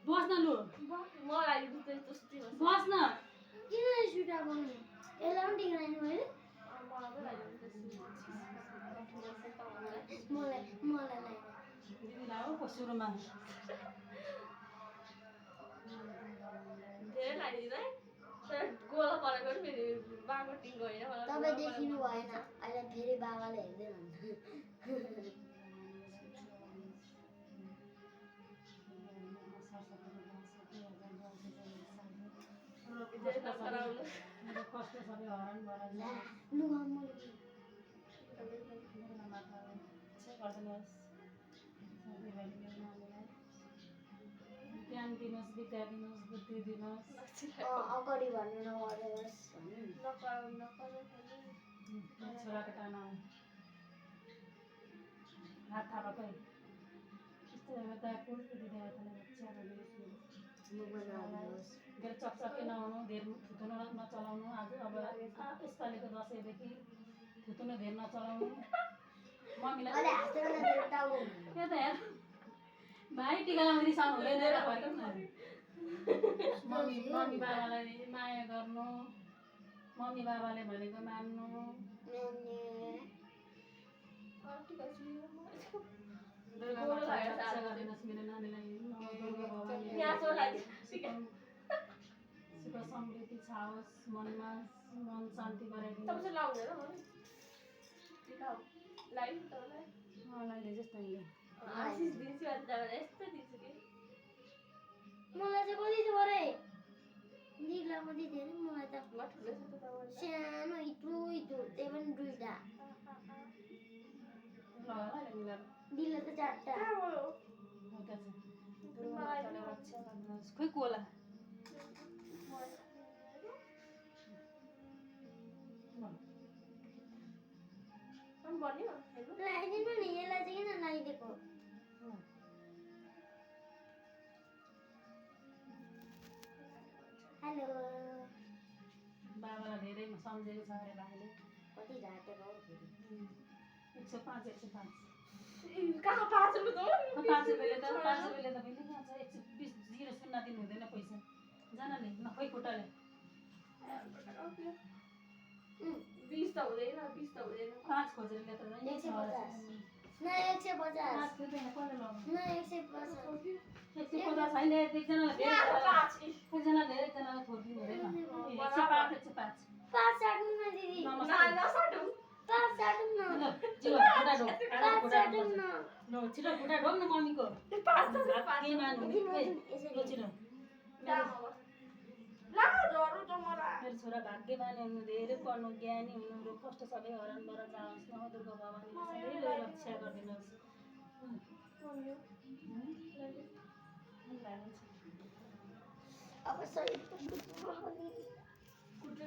बस्न लु मलाई त्यस्तो बस्न किन सुटा बनाउनु यसलाई पनि टिकाइनु मैले मलाई मलाई लाइन दिदीलाई हो सुरुमा धेरै लगाइदिँदैन तर गोला परेको पनि फेरि बाको टिङ्गो होइन तपाईँ देखिनु भएन अहिले फेरि बाबाले हेर्दै हुन्छ कष्ट सबै हरान भरान गरिदिनुहोस् ज्ञान दिनुहोस् विद्या दिनुहोस् बुद्धि दिनुहोस् अगाडि भन्नु नगर्नुहोस् छोराको टाना हात थापाकै त्यस्तो धेरै चकचके नहुनु धेरै थुतुनो नचलाउनु आज अब यसपालिको दसैँदेखि थुतुनो धेरै नचलाउनु मम्मीलाई त्यो त हेर भाइ टिका लाउनु रिसाउनु हुँदैन मम्मी बाबालाई माया गर्नु मम्मी बाबाले भनेको मान्नु दुर्गा माताले रक्षा गरिदिनुहोस् मेरो नानीलाई दुर्गा भवानीले सुख समृद्धि छाओस् मनमा मन शान्ति गराइदिनुहोस् मलाई जस्तो मलाई चाहिँ कति छ बरे दिदीलाई मात्रै धेरै मलाई त सानो इत्रु त्यही पनि दुईटा दिदीलाई त चारवटा खोइ कोला लगाइदिनु नि यसलाई चाहिँ किन लगाइदिएको हेलो बाबालाई धेरै सम्झेको छ अरे भाइले कति झाटेको हो फेरि 105 105 कहाँ 5 रुपियाँ त 5 रुपियाँले त 5 रुपियाँले त फेरि कहाँ छ 120 0 शून्य दिनु हुँदैन पैसा जानाले नखै खुट्टाले 20 त हुँदैन 20 त हुँदैन 5 खोजेर ल्याएर त 150 न 150 5 रुपियाँ कसले लगाउनु न 150 150 छैन एकजनालाई धेरै एकजनालाई धेरै एकजनालाई थोडिदिनु हुँदैन 105 105 पाँच साटौँ न दिदी नसाटौँ 5 साटौँ न ल जिउ खुट्टा ढोक 5 साटौँ न ल छिटो खुट्टा ढोक न मम्मीको 5 के मान्नु ल छिटो मेरो छोरा भाग्यवान हुनु धेरै पढ्नु ज्ञानी हुनु कष्ट सबै हरान भएर जाओस् न दुर्गा भवानीले सबैले रक्षा गरिदिनुहोस् अब सही कुट्नु